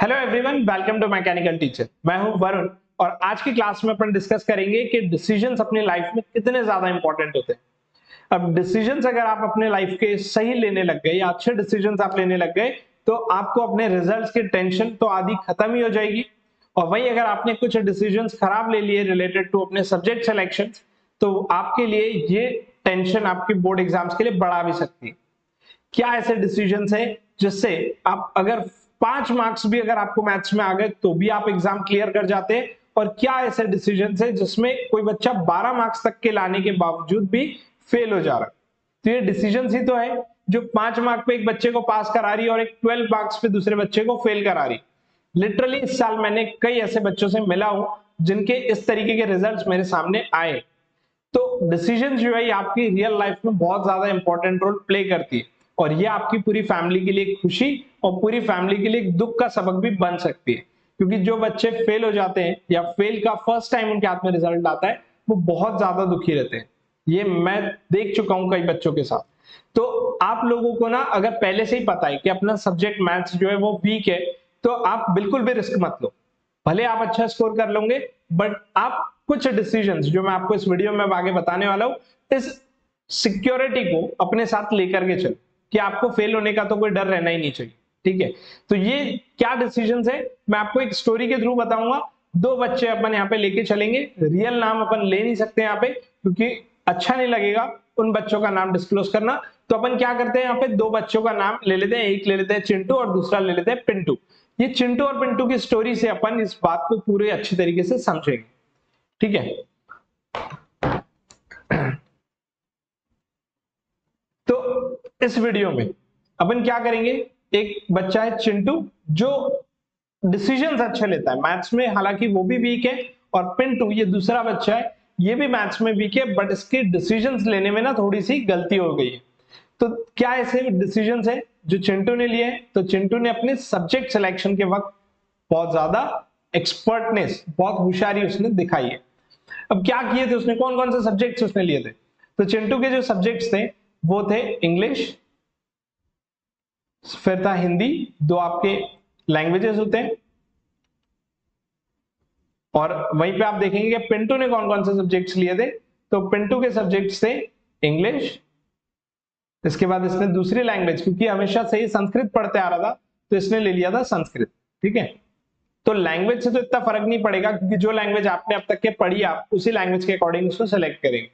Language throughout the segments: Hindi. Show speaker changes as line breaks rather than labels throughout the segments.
Hello everyone, welcome to mechanical teacher. मैं हूं वरुण और आज की क्लास में अपन डिस्कस करेंगे कि डिसीजंस अपनी लाइफ में कितने ज्यादा इंपॉर्टेंट होते हैं। अब डिसीजंस अगर आप अपने लाइफ के सही लेने लग गए या अच्छे डिसीजंस आप लेने लग गए तो आपको अपने रिजल्ट्स की टेंशन तो आधी खत्म ही हो जाएगी। और वही अगर आपने कुछ डिसीजंस खराब ले लिए रिलेटेड टू अपने सब्जेक्ट सिलेक्शन तो आपके लिए ये टेंशन आपकी बोर्ड एग्जाम्स के लिए बढ़ा भी सकती है। क्या ऐसे डिसीजंस है जिससे आप अगर 5 मार्क्स भी अगर आपको मैथ्स में आ गए तो भी आप एग्जाम क्लियर कर जाते हैं, और क्या ऐसे डिसीजंस है जिसमें कोई बच्चा 12 मार्क्स तक के लाने के बावजूद भी फेल हो जा रहा है। तो ये डिसीजंस ही तो है जो 5 मार्क पे एक बच्चे को पास करा रही है और एक 12 मार्क्स पे दूसरे बच्चे को फेल करा रही। लिटरली इस साल मैंने कई ऐसे बच्चों से मिला हूं जिनके इस तरीके के रिजल्ट्स मेरे सामने आए। तो डिसीजन जो है आपकी रियल लाइफ में बहुत ज्यादा इंपॉर्टेंट रोल प्ले करती है, और ये आपकी पूरी फैमिली के लिए खुशी और पूरी फैमिली के लिए एक दुख का सबक भी बन सकती है। क्योंकि जो बच्चे फेल हो जाते हैं या फेल का फर्स्ट टाइम उनके हाथ में रिजल्ट आता है वो बहुत ज्यादा दुखी रहते हैं। ये मैं देख चुका हूं कई बच्चों के साथ। तो आप लोगों को ना अगर पहले से ही पता है कि अपना सब्जेक्ट मैथ्स जो है वो वीक है तो आप बिल्कुल भी रिस्क मत लो। भले आप अच्छा स्कोर कर लोगे बट आप कुछ डिसीजंस जो मैं आपको इस वीडियो में आगे बताने वाला हूं इस सिक्योरिटी को अपने साथ लेकर के चलो कि आपको फेल होने का तो कोई डर रहना ही नहीं चाहिए। ठीक है, तो ये क्या डिसीजंस है मैं आपको एक स्टोरी के थ्रू बताऊंगा। 2 बच्चे अपन यहाँ पे लेके चलेंगे। रियल नाम अपन ले नहीं सकते यहाँ पे क्योंकि अच्छा नहीं लगेगा उन बच्चों का नाम डिस्क्लोज करना। तो अपन क्या करते हैं, यहाँ पे 2 बच्चों का नाम ले लेते हैं। एक ले लेते हैं चिंटू और दूसरा ले लेते हैं पिंटू। ये चिंटू और पिंटू की स्टोरी से अपन इस बात को पूरे अच्छी तरीके से समझेंगे। ठीक है, तो इस वीडियो में अपन क्या करेंगे, एक बच्चा है चिंटू जो डिसीजंस अच्छे लेता है मैथ्स में, हालांकि वो भी वीक है, और पिंटू ये दूसरा बच्चा है ये भी मैथ्स में वीक है बट इसके डिसीजंस लेने में ना थोड़ी सी गलती हो गई है। तो क्या ऐसे डिसीजंस है जो चिंटू ने लिए हैं? तो चिंटू ने अपने सब्जेक्ट सिलेक्शन के वक्त बहुत ज्यादा एक्सपर्टनेस, बहुत होशियारी उसने दिखाई है। अब क्या किए थे उसने, कौन कौन से सब्जेक्ट्स उसने लिए थे? तो चिंटू के जो सब्जेक्ट्स थे वो थे इंग्लिश, फिर था हिंदी, 2 आपके लैंग्वेजेस होते हैं, और वहीं पे आप देखेंगे कि पिंटू ने कौन कौन से सब्जेक्ट्स लिए थे। तो पिंटू के सब्जेक्ट्स थे इंग्लिश, इसके बाद इसने दूसरी लैंग्वेज, क्योंकि हमेशा से ही संस्कृत पढ़ते आ रहा था तो इसने ले लिया था संस्कृत। ठीक है, तो लैंग्वेज से तो इतना फर्क नहीं पड़ेगा क्योंकि जो लैंग्वेज आपने अब तक के पढ़ी आप उसी लैंग्वेज के अकॉर्डिंग उसको सेलेक्ट करेंगे।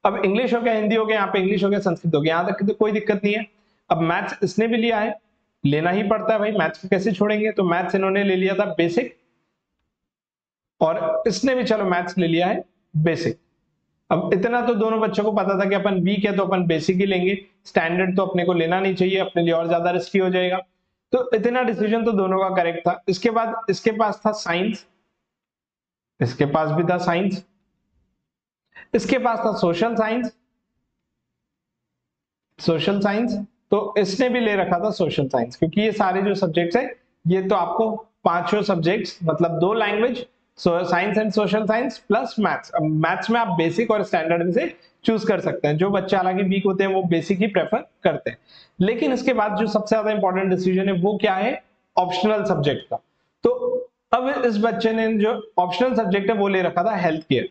अब इंग्लिश हो गया, हिंदी हो गया, यहाँ पे इंग्लिश हो गया, संस्कृत हो गया, यहाँ तक तो कोई दिक्कत नहीं है। अब मैथ्स इसने भी लिया है, लेना ही पड़ता है भाई, मैथ्स को कैसे छोड़ेंगे। तो मैथ्स इन्होंने ले लिया था बेसिक, और इसने भी चलो मैथ्स ले लिया है बेसिक। अब इतना तो दोनों बच्चों को पता था कि अपन वीक है तो अपन बेसिक ही लेंगे, स्टैंडर्ड तो अपने को लेना नहीं चाहिए, अपने लिए और ज्यादा रिस्की हो जाएगा। तो इतना डिसीजन तो दोनों का करेक्ट था। इसके बाद इसके पास था साइंस, इसके पास भी था साइंस, इसके पास था सोशल साइंस, सोशल साइंस, तो इसने भी ले रखा था सोशल साइंस, क्योंकि ये सारे जो सब्जेक्ट्स है ये तो आपको पांचों सब्जेक्ट्स मतलब 2 language, science and social science plus maths. अब मैथ्स में आप बेसिक और स्टैंडर्ड में से चूज कर सकते हैं। जो बच्चे हालांकि वीक होते हैं वो बेसिक ही प्रेफर करते हैं। लेकिन इसके बाद जो सबसे ज्यादा इंपॉर्टेंट डिसीजन है वो क्या है, ऑप्शनल सब्जेक्ट का। तो अब इस बच्चे ने जो ऑप्शनल सब्जेक्ट है वो ले रखा था हेल्थ केयर।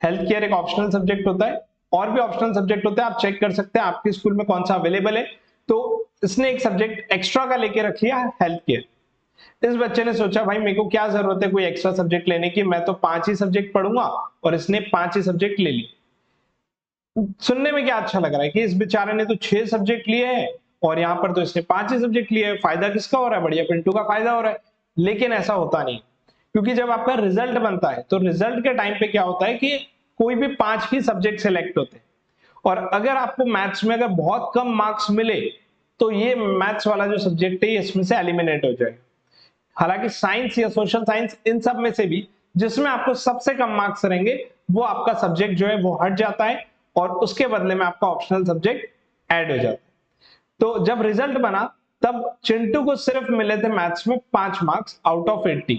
हेल्थ केयर एक ऑप्शनल सब्जेक्ट होता है, और भी ऑप्शनल सब्जेक्ट होते हैं, आप चेक कर सकते हैं आपके स्कूल में कौन सा अवेलेबल है। तो इसने एक सब्जेक्ट एक्स्ट्रा का लेके रख लिया हेल्थ केयर। इस बच्चे ने सोचा भाई मेरे को क्या जरूरत है कोई एक्स्ट्रा सब्जेक्ट लेने की, मैं तो 5 ही सब्जेक्ट पढ़ूंगा, और इसने 5 ही सब्जेक्ट ले ली। सुनने में क्या अच्छा लग रहा है कि इस बेचारे ने तो 6 सब्जेक्ट लिए हैं और यहाँ पर तो इसने 5 ही सब्जेक्ट लिए हैं, फायदा किसका हो रहा है? बढ़िया पिंटू का फायदा हो रहा है। लेकिन ऐसा होता नहीं, क्योंकि जब आपका रिजल्ट बनता है तो रिजल्ट के टाइम पे क्या होता है कि कोई भी 5 ही सब्जेक्ट सिलेक्ट होते हैं, और अगर आपको मैथ्स में अगर बहुत कम मार्क्स मिले तो ये मैथ्स वाला जो सब्जेक्ट है इसमें से एलिमिनेट हो जाएगा। हालांकि साइंस या सोशल साइंस इन सब में से भी जिसमें आपको सबसे कम मार्क्स रहेंगे वो आपका सब्जेक्ट जो है वो हट जाता है, और उसके बदले में आपका ऑप्शनल सब्जेक्ट ऐड हो जाता है। तो जब रिजल्ट बना तब चिंटू को सिर्फ मिले थे मैथ्स में 5 marks out of 80।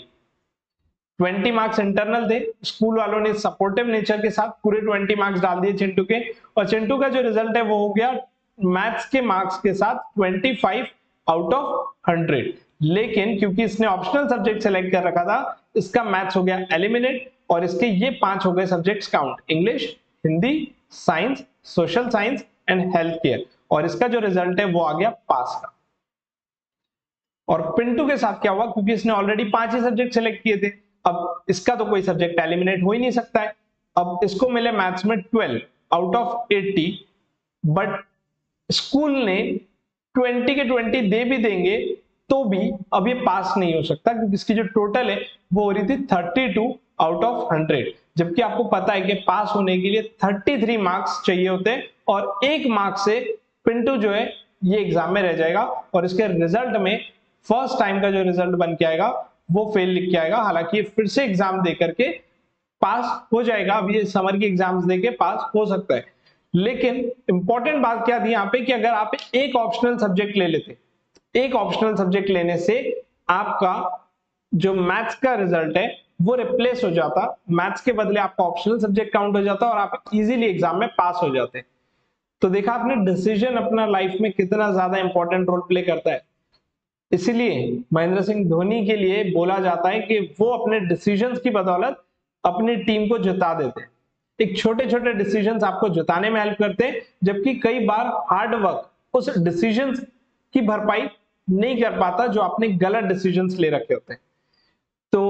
20 marks internal थे, स्कूल वालों ने सपोर्टिव नेचर के साथ पूरे 20 मार्क्स डाल दिए चिंटू के, और चिंटू का जो रिजल्ट है वो हो गया मैथ्स के मार्क्स के साथ 25 आउट ऑफ 100। लेकिन क्योंकि इसने ऑप्शनल सब्जेक्ट सेलेक्ट कर रखा था, इसका मैथ्स हो गया एलिमिनेट और इसके ये 5 हो गए subjects count, English, Hindi, science, social science and health care, और इसका जो रिजल्ट है वो आ गया पास का। और पिंटू के साथ क्या हुआ, क्योंकि इसने ऑलरेडी 5 ही सब्जेक्ट सेलेक्ट किए थे, अब इसका तो कोई सब्जेक्ट एलिमिनेट हो ही नहीं सकता है। अब इसको मिले मैथ्स में 12 आउट ऑफ 80, बट स्कूल ने 20 के 20 दे भी देंगे तो भी अब ये पास नहीं हो सकता, क्योंकि इसकी जो टोटल है वो हो रही थी 32 आउट ऑफ 100, जबकि आपको पता है कि पास होने के लिए 33 मार्क्स चाहिए होते हैं और 1 मार्क से पिंटू जो है ये एग्जाम में रह जाएगा और इसके रिजल्ट में फर्स्ट टाइम का जो रिजल्ट बन के आएगा वो फेल लिख के आएगा। हालांकि ये फिर से एग्जाम दे करके पास हो जाएगा, अभी ये समर की एग्जाम्स देके पास हो सकता है। लेकिन इंपॉर्टेंट बात क्या थी यहाँ पे कि अगर आप एक ऑप्शनल सब्जेक्ट ले लेते, एक ऑप्शनल सब्जेक्ट लेने से आपका जो मैथ्स का रिजल्ट है वो रिप्लेस हो जाता, मैथ्स के बदले आपका ऑप्शनल सब्जेक्ट काउंट हो जाता और आप इजीली एग्जाम में पास हो जाते। तो देखा आपने डिसीजन अपना लाइफ में कितना ज्यादा इंपॉर्टेंट रोल प्ले करता है। इसीलिए महेंद्र सिंह धोनी के लिए बोला जाता है कि वो अपने डिसीजंस की बदौलत अपनी टीम को जिता देते हैं। एक छोटे छोटे डिसीजंस आपको जिताने में हेल्प करते हैं, जबकि कई बार हार्ड वर्क उस डिसीजंस की भरपाई नहीं कर पाता जो आपने गलत डिसीजंस ले रखे होते हैं। तो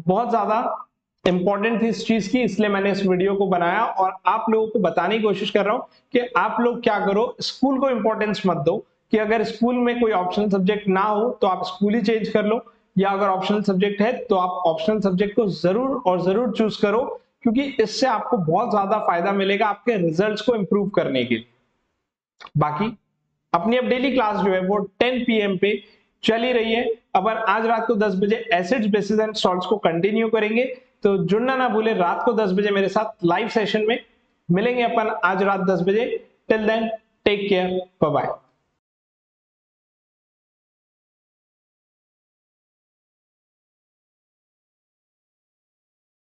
बहुत ज्यादा इंपॉर्टेंट थी इस चीज की, इसलिए मैंने इस वीडियो को बनाया और आप लोगों को बताने की कोशिश कर रहा हूं कि आप लोग क्या करो, स्कूल को इंपॉर्टेंस मत दो कि अगर स्कूल में कोई ऑप्शनल सब्जेक्ट ना हो तो आप स्कूल ही चेंज कर लो, या अगर ऑप्शनल सब्जेक्ट है तो आप ऑप्शनल सब्जेक्ट को जरूर और जरूर चूज करो, क्योंकि इससे आपको बहुत ज्यादा फायदा मिलेगा आपके रिजल्ट्स को इंप्रूव करने के लिए। बाकी अपनी अब डेली क्लास जो है वो 10 PM पे चली रही है। अब आज रात को 10 बजे एसिड्स, बेसिस एंड सॉल्ट्स को कंटिन्यू करेंगे, तो जुड़ना ना भूले रात को 10 बजे मेरे साथ लाइव सेशन में मिलेंगे अपन आज रात 10 बजे। Till then take care, bye bye.